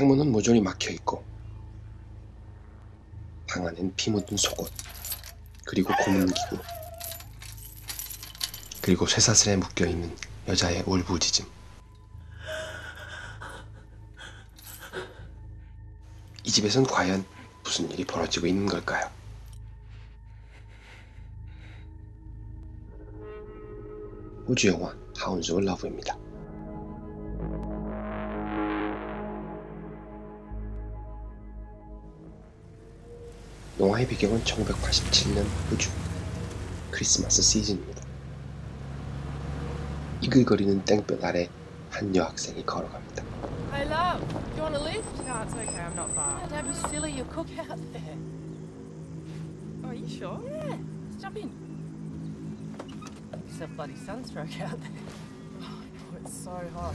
창문은 모조리 막혀있고 방 안엔 피 묻은 속옷, 그리고 고문기구, 그리고 쇠사슬에 묶여있는 여자의 울부짖음. 이 집에선 과연 무슨 일이 벌어지고 있는 걸까요? 우주 영화 하운즈 오브 러브입니다. 영화의 배경은 1987년 호주 크리스마스 시즌입니다. 이글거리는 땡볕 아래 한 여학생이 걸어갑니다. Hey love, do you want a lift? No, it's okay, I'm not far. Don't be silly, you'll cook out there. Oh, are you sure? Yeah, let's jump in. It's a bloody sunstroke out there. Oh, it's so hot.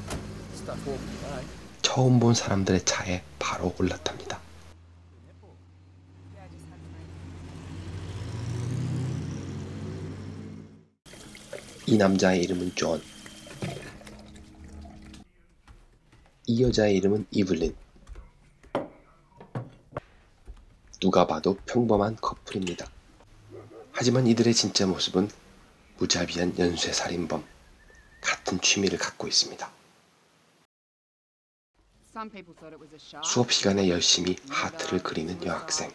Stuff warm today. 처음 본 사람들의 차에 바로 올라탑니다. 이 남자의 이름은 존. 이 여자의 이름은 이블린. 누가 봐도 평범한 커플입니다. 하지만 이들의 진짜 모습은 무자비한 연쇄살인범. 같은 취미를 갖고 있습니다. 수업 시간에 열심히 하트를 그리는 여학생.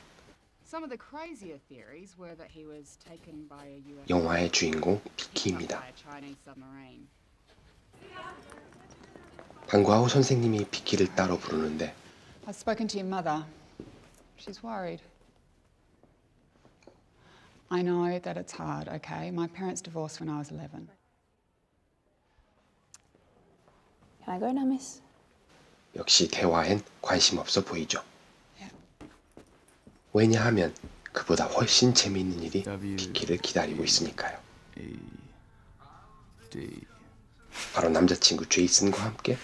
영화의 주인공 비키입니다. 방과 후 선생님이 비키를 따로 부르는데 I've spoken to your mother. She's worried. I know that it's hard, okay? My parents divorced when I was 11. Can I go now, miss? 역시 대화엔 관심 없어 보이죠. 왜냐하면 그보다 훨씬 재미있는 일이 비키를 기다리고 있으니까요. 바로 남자친구 제이슨과 함께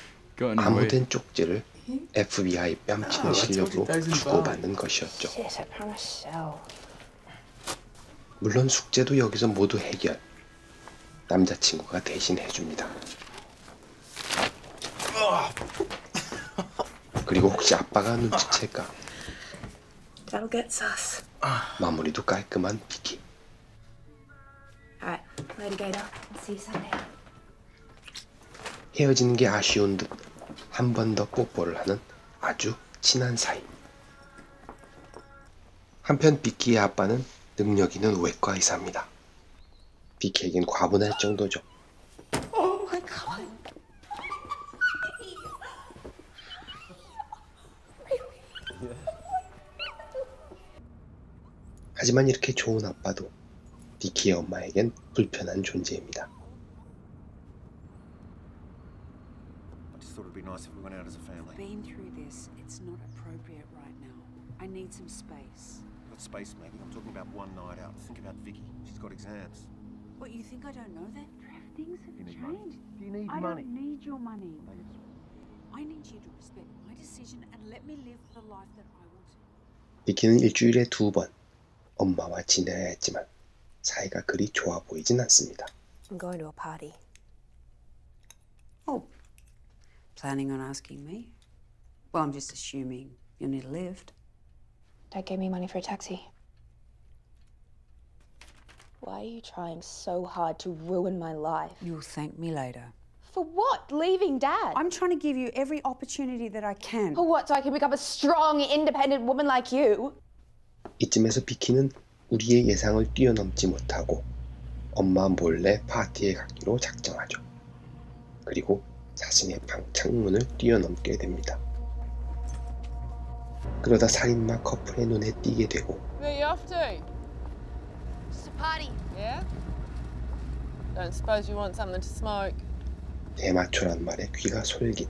아무된 쪽지를 FBI 뺨치는 실력으로 주고받는 것이었죠. 물론 숙제도 여기서 모두 해결. 남자친구가 대신 해줍니다. 그리고 혹시 아빠가 눈치챌까? That'll get sus. 마무리도 깔끔한 비키. Alright, later, Gator. I'll see you Sunday. 헤어지는 게 아쉬운 듯 한 번 더 뽀뽀를 하는 아주 친한 사이. 한편 비키의 아빠는 능력 있는 외과 의사입니다. 비키에겐 과분할 정도죠. Oh my God. 하지만 이렇게 좋은 아빠도 비키의 엄마에겐 불편한 존재입니다. I just thought it'd be nice if we went out as a family. Been through this, it's not appropriate right now. I need some space. Got space, maybe. I'm talking about one night out. Think about Vicky. She's got exams. What, you think I don't know that? Things have You need money. changed. Do you need I money? don't need your money. No, yes. I need you to respect my decision and let me live the life that I want to. 비키는 일주일에 2번 엄마와 지내야 했지만 사이가 그리 좋아 보이진 않습니다. I'm going to a party. Oh, planning on asking me? Well, I'm just assuming you'll need a lift. Dad gave me money for a taxi. Why are you trying so hard to ruin my life? You'll thank me later. For what? Leaving Dad? I'm trying to give you every opportunity that I can. For what? So I can become a strong, independent woman like you? 이쯤에서 비키는 우리의 예상을 뛰어넘지 못하고 엄마 몰래 파티에 가기로 작정하죠. 그리고 자신의 방 창문을 뛰어넘게 됩니다. 그러다 살인마 커플의 눈에 띄게 되고 Where are you off to? Just a party. Yeah? Don't suppose you want something to smoke? 대마초란 말에 귀가 솔깃.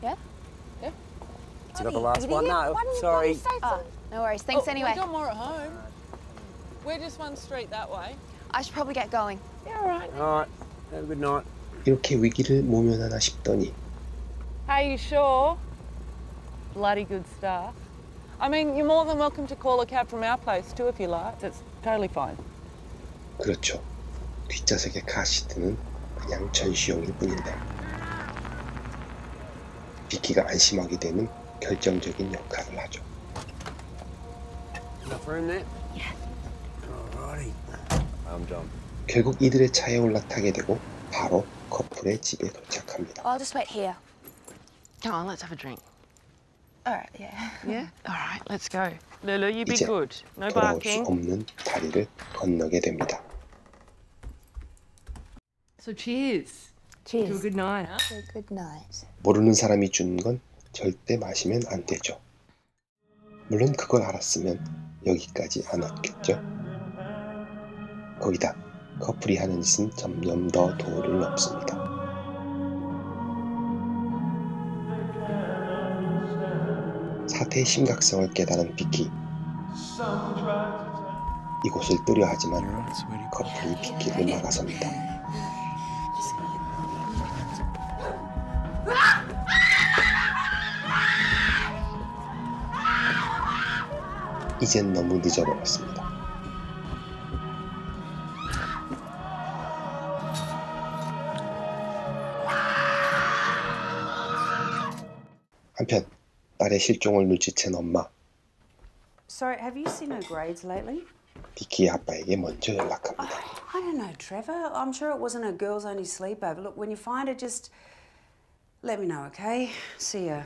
Yeah? Yeah? You got the last one? No, sorry. Oh, no worries. Thanks anyway. We've got more at home. We're just one street that way. I should probably get going. Yeah, all right. All right. Have a good night. 이렇게 위기를 모면하나 싶더니 Hey, you sure? Bloody good stuff. I mean, you're more than welcome to call a cab from our place too if you like. It's totally fine. 그렇죠. 뒷좌석의 카시트는 그냥 전시용일 뿐인데 비키가 안심하게 되는 결정적인 역할을 하죠. Enough room there? Yeah. Alrighty. I'm John. 결국 이들의 차에 올라타게 되고 바로 커플의 집에 도착합니다. I'll just wait here. Come on, let's have a drink. All right, yeah. Yeah? All right, let's go. Lulu, you be 이제 good. No 돌아올 수 barking. 없는 다리를 건너게 됩니다. So cheers. Cheers. To a good night. Good night. 모르는 사람이 주는 건 절대 마시면 안 되죠. 물론 그걸 알았으면 여기까지 안 왔겠죠. 거기다 커플이 하는 짓은 점점 더 도를 넘습니다. 사태의 심각성을 깨달은 비키. 이곳을 뜨려 하지만 커플이 비키를 막아섭니다. 이젠 너무 늦어버렸습니다. 한편 딸의 실종을 눈치챈 엄마 So, have you seen her grades lately? 비키의 아빠에게 먼저 연락합니다. I don't know, Trevor. I'm sure it wasn't a girls only sleepover. Look, when you find her, just let me know, okay? See ya.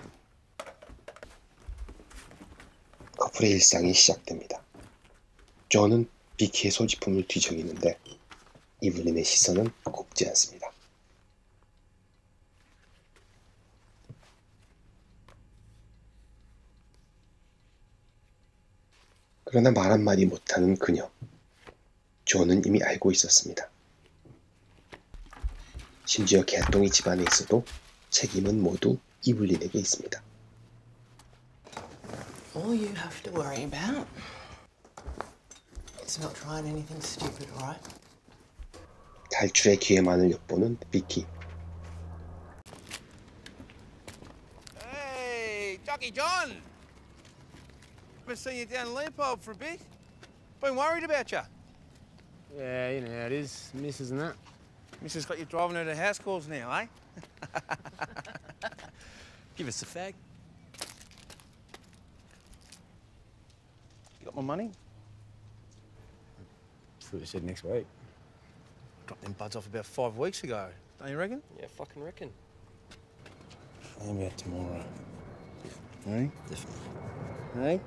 커플의 일상이 시작됩니다. 존은 비키의 소지품을 뒤적이는데 이블린의 시선은 곱지 않습니다. 그러나 말 한마디 못하는 그녀. 존은 이미 알고 있었습니다. 심지어 개똥이 집안에 있어도 책임은 모두 이블린에게 있습니다. All you have to worry about is not trying anything stupid, alright? 탈출의 기회만을 엿보는 비키. Hey, Jockey John! Been seeing you down Leopold for a bit. Been worried about you. Yeah, you know how it is. Misses and that. Mrs. got you driving her to house calls now, eh? Give us a fag. You got my money? Thought you said next week. Dropped them buds off about 5 weeks ago. Don't you reckon? Yeah, fucking reckon. How about tomorrow? Eh? Definitely. Eh?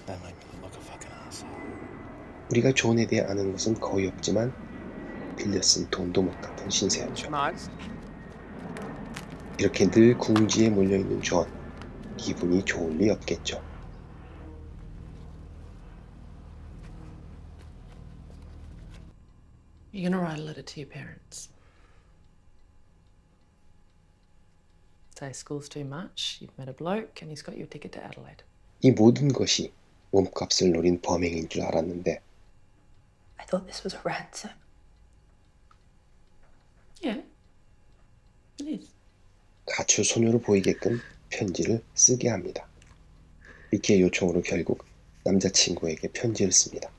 Don't make me look like a fucking asshole. 우리가 존에 대해 아는 것은 거의 없지만 빌려 쓴 돈도 못 갚은 신세였죠. Mates. 이렇게 늘 궁지에 몰려있는 존. 기분이 좋을 리 없겠죠. You're gonna write a letter to your parents. Say school's too much, you've met a bloke and he's got you a ticket to Adelaide. 이 모든 것이 몸값을 노린 범행인 줄 알았는데 I thought this was a ransom. Yeah, it is. 가출 소녀로 보이게끔 편지를 쓰게 합니다. 비키의 요청으로 결국 남자친구에게 편지를 씁니다.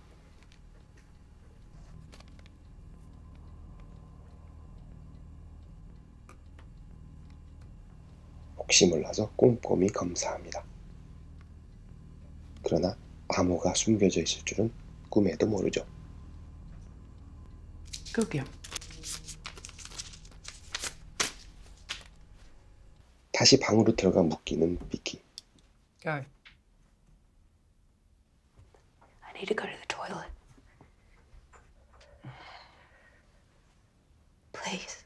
혹시 몰라서 꼼꼼히 검사합니다. 그러나 암호가 숨겨져 있을 줄은 꿈에도 모르죠. Good girl. 다시 방으로 들어가 묶이는 비키. Go. I need to go to the toilet. Please.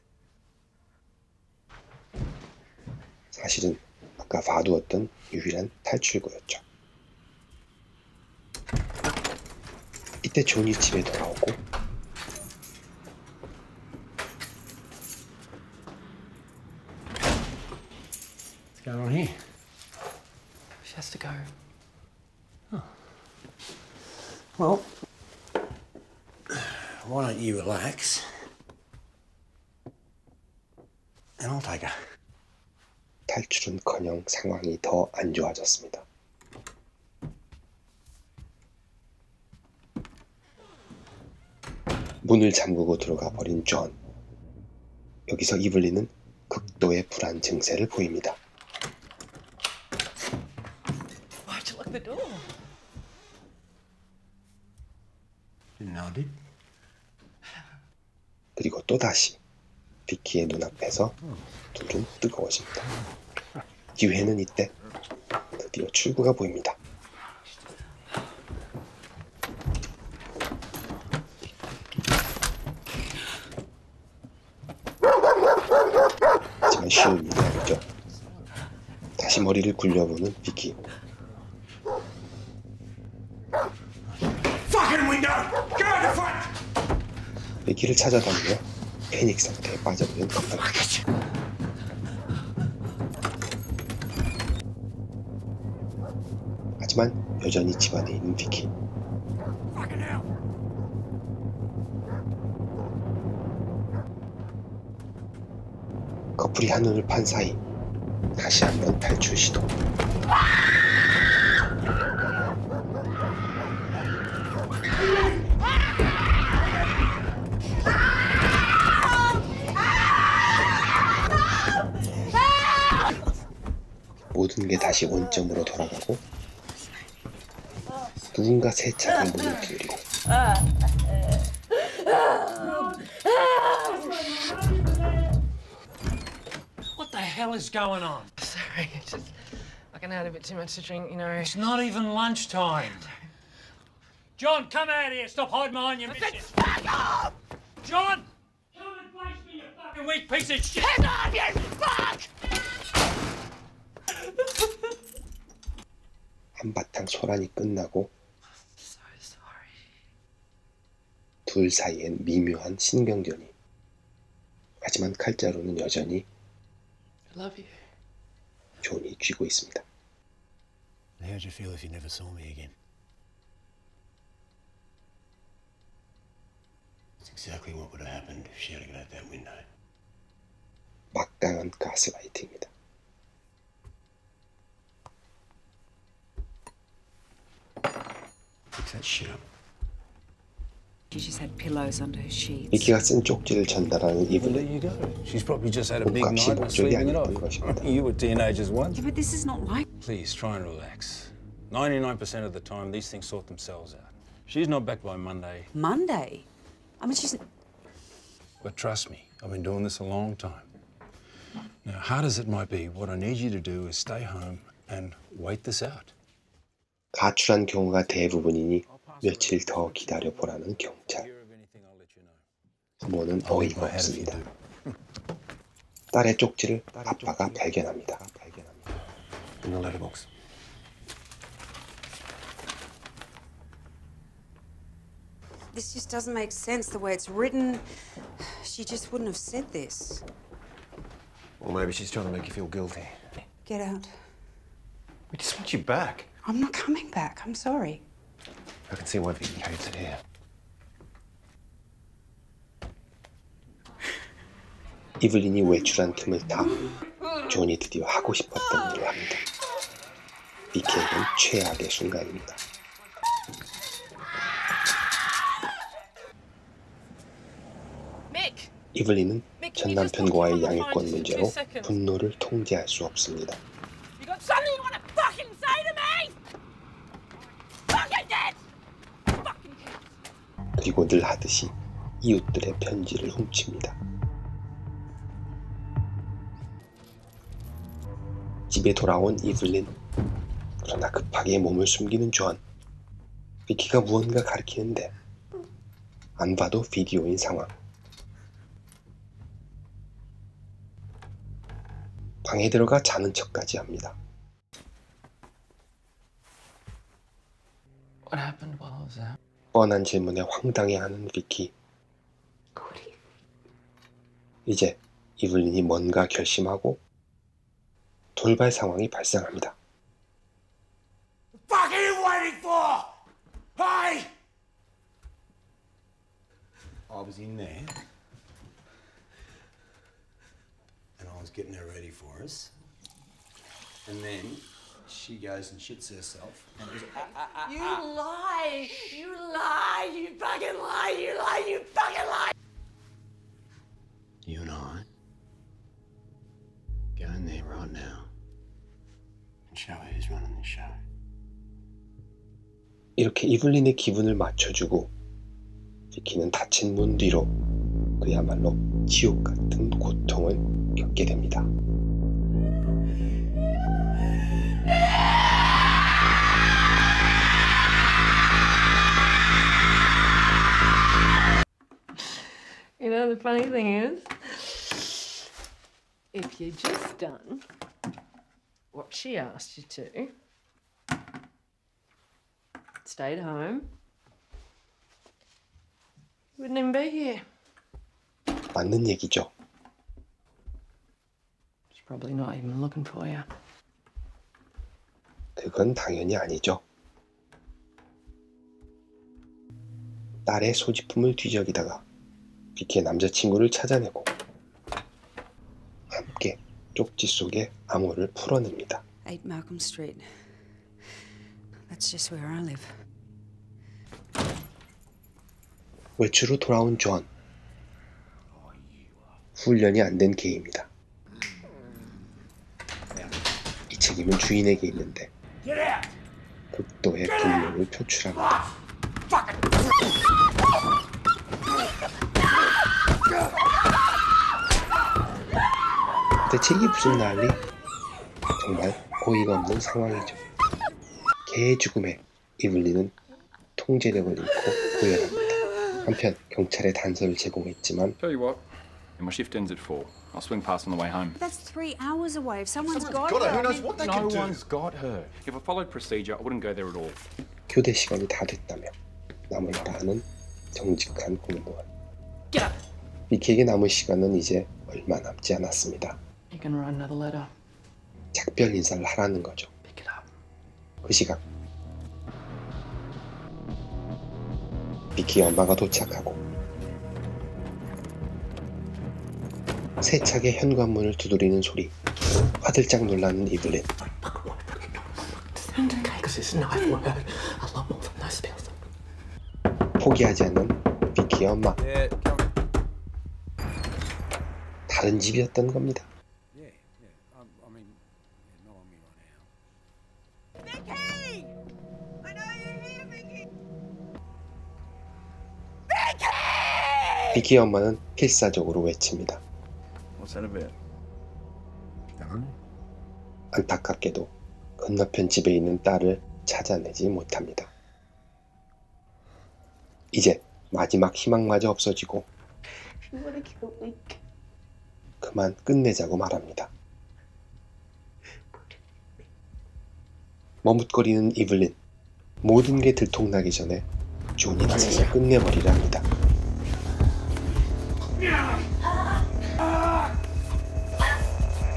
사실은 아까 봐두었던 유일한 탈출구였죠. 이때 존이 집에 돌아오고 What's going on here? She has to go. Well, why don't you relax? And I'll take her. 탈출은커녕 상황이 더 안 좋아졌습니다. 문을 잠그고 들어가 버린 존. 여기서 이블린은 극도의 불안 증세를 보입니다. Why'd you lock the door? Didn't know, did? 그리고 또다시 비키의 눈앞에서 둘은 뜨거워집니다. 기회는 이때 드디어 출구가 보입니다. 하지만 쉬운 일이 아니죠. 다시 머리를 굴려보는 비키. 비키를 찾아다니며 패닉 상태에 빠져버린 커플. 하지만 여전히 집안에 있는 비키. 커플이 한눈을 판 사이 다시 한번 탈출 시도. 모든 게 다시 원점으로 돌아가고 누군가 세차게 문을 두드리고 What the hell is going on? Sorry, it's just fucking had a bit too much to drink, you know. It's not even lunchtime. John, come out here. Stop hiding behind your missus. John! Come and face me, you fucking weak piece of shit! Hang on, you fuck! 한바탕 소란이 끝나고 So sorry. 둘 사이엔 미묘한 신경전이. 하지만 칼자루는 여전히 I love you. 존이 쥐고 있습니다. How'd you feel if you never saw me again? It's exactly what would have happened if she had got out that window. 막강한 가스라이팅입니다. Fix that shit up. She just had pillows under her sheets. 비키가 쓴 쪽지를 전달하는 Well, 이블린. there you go. She's probably just had a big 몸값이 night and 목적이 sleeping it 아니었던 off. 것입니다. You were teenagers once. Yeah, but this is not like. Please try and relax. 99% of the time, these things sort themselves out. She's not back by Monday, Monday. I mean, she's. but trust me, I've been doing this a long time. Now, hard as it might be, what I need you to do is stay home and wait this out. 가출한 경우가 대부분이니 며칠 더 기다려보라는 경찰. If anything, I'll let you know. 부모는 I'll leave 어이가 my hat if you 없습니다. do. 딸의 쪽지를 아빠가 발견합니다. In the letterbox. This just doesn't make sense the way it's written. She just wouldn't have said this. Or maybe she's trying to make you feel guilty. Get out. We just want you back. I'm not coming back. I'm sorry. I can see why Vicky hates it here. 이블린이 외출한 틈을 타 존이 드디어 하고 싶었던 일을 합니다. 비키에겐 최악의 순간입니다. Mick! 이블린은 전 남편과의 양육권 문제로 분노를 통제할 수 없습니다. You got something you want to fucking say to me? Fucking dead! Fucking kids! 그리고 늘 하듯이 이웃들의 편지를 훔칩니다. 집에 돌아온 이블린. 그러나 급하게 몸을 숨기는 존. 비키가 무언가 가리키는데 안 봐도 비디오인 상황. 방에 들어가 자는 척까지 합니다. What happened while I was out? 뻔한 질문에 황당해하는 비키. 이제 이블린이 뭔가 결심하고 돌발 상황이 발생합니다. Fuck are you waiting for? Hey! I was in there. And I was getting her ready for us. And then she goes and shits herself. And it was, You lie! You lie! You fucking lie! You lie! You fucking lie! You and I right now and show her who's running the show. 이렇게 이블린의 기분을 맞춰주고 비키는 닫힌 문 뒤로 그야말로 지옥 같은 고통을 겪게 됩니다. You know, the funny thing is, if you just done what she asked you to, stayed home, you wouldn't even be here. 맞는 얘기죠. She's probably not even looking for you. 그건 당연히 아니죠. 딸의 소지품을 뒤적이다가 비키의 남자친구를 찾아내고 함께 쪽지 속의 암호를 풀어냅니다. 8 Malcolm Street. That's just where I live. 외출 후 돌아온 존. 훈련이 안 된 개입니다. 이 책임은 주인에게 있는데 극도의 분노를 표출합니다. 대체 이게 무슨 난리? 정말 어이가 없는 상황이죠. 개의 죽음에 이블린은 통제력을 잃고 고열합니다. 한편 경찰에 단서를 제공했지만 Tell you what, my shift ends at 4. I'll swing past on the way home. But that's 3 hours away. If someone's got got her. her, Who knows what they No could do? one's got her. If I followed procedure, I wouldn't go there at all. 교대 시간이 다 됐다며 남을 다하는 정직한 공무원. 비키에게 남은 시간은 이제 얼마 남지 않았습니다. You can write another letter. 작별 인사를 하라는 거죠. Pick it up. 그 시각 비키의 엄마가 도착하고 세차게 현관문을 두드리는 소리. 화들짝 놀라는 이블린. 포기하지 않는 비키의 엄마. 다른 집이었던 겁니다. 비키의 엄마는 필사적으로 외칩니다. 안타깝게도 건너편 집에 있는 딸을 찾아내지 못합니다. 이제 마지막 희망마저 없어지고 그만 끝내자고 말합니다. 머뭇거리는 이블린. 모든 게 들통나기 전에 존이 나서서 끝내버리려 합니다.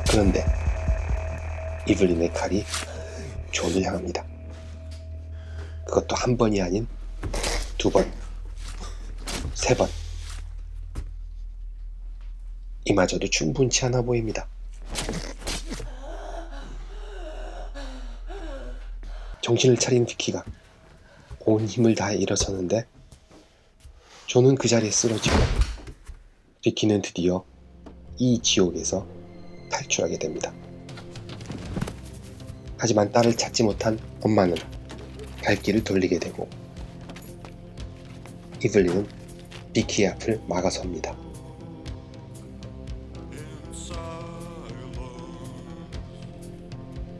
그런데 이블린의 칼이 존을 향합니다. 그것도 한 번이 아닌 2번, 3번. 이마저도 충분치 않아 보입니다. 정신을 차린 비키가 온 힘을 다해 일어서는데 존은 그 자리에 쓰러지고 비키는 드디어 이 지옥에서 탈출하게 됩니다. 하지만 딸을 찾지 못한 엄마는 갈 길을 돌리게 되고 이블린은 비키의 앞을 막아섭니다.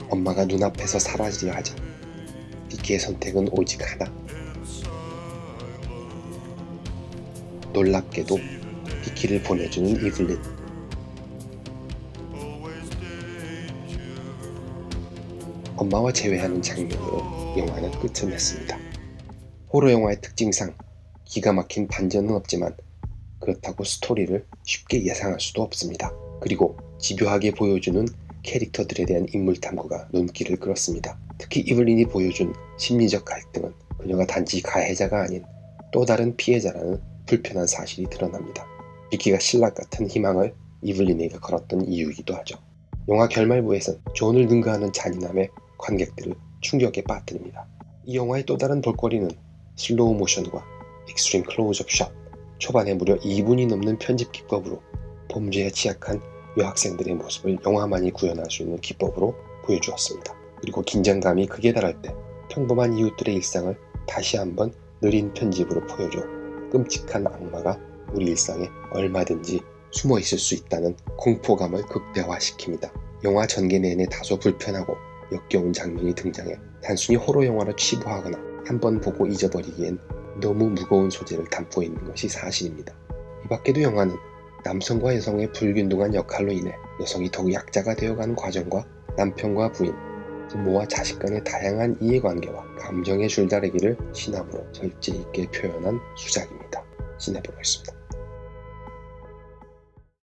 엄마가 눈앞에서 사라지려 하자 비키의 선택은 오직 하나. 놀랍게도 비키를 보내주는 이블린. 엄마와 재회하는 장면으로 영화는 끝을 냈습니다. 호러 영화의 특징상 기가 막힌 반전은 없지만 그렇다고 스토리를 쉽게 예상할 수도 없습니다. 그리고 집요하게 보여주는 캐릭터들에 대한 인물 탐구가 눈길을 끌었습니다. 특히 이블린이 보여준 심리적 갈등은 그녀가 단지 가해자가 아닌 또 다른 피해자라는 불편한 사실이 드러납니다. 비키가 신락 같은 희망을 이블린에게 걸었던 이유이기도 하죠. 영화 결말부에선 존을 능가하는 잔인함에 관객들을 충격에 빠뜨립니다. 이 영화의 또 다른 볼거리는 슬로우 모션과 익스트림 클로즈업 샷, 초반에 무려 2분이 넘는 편집 기법으로 범죄에 취약한 여학생들의 모습을 영화만이 구현할 수 있는 기법으로 보여주었습니다. 그리고 긴장감이 극에 달할 때 평범한 이웃들의 일상을 다시 한번 느린 편집으로 보여줘 끔찍한 악마가 우리 일상에 얼마든지 숨어 있을 수 있다는 공포감을 극대화시킵니다. 영화 전개 내내 다소 불편하고 역겨운 장면이 등장해 단순히 호러 영화로 치부하거나 한번 보고 잊어버리기엔 너무 무거운 소재를 담고 있는 것이 사실입니다. 이 밖에도 영화는 남성과 여성의 불균등한 역할로 인해 여성이 더욱 약자가 되어가는 과정과 남편과 부인, 부모와 자식 간의 다양한 이해관계와 감정의 줄다리기를 시나브로 절제 있게 표현한 수작입니다. 시나브로였습니다.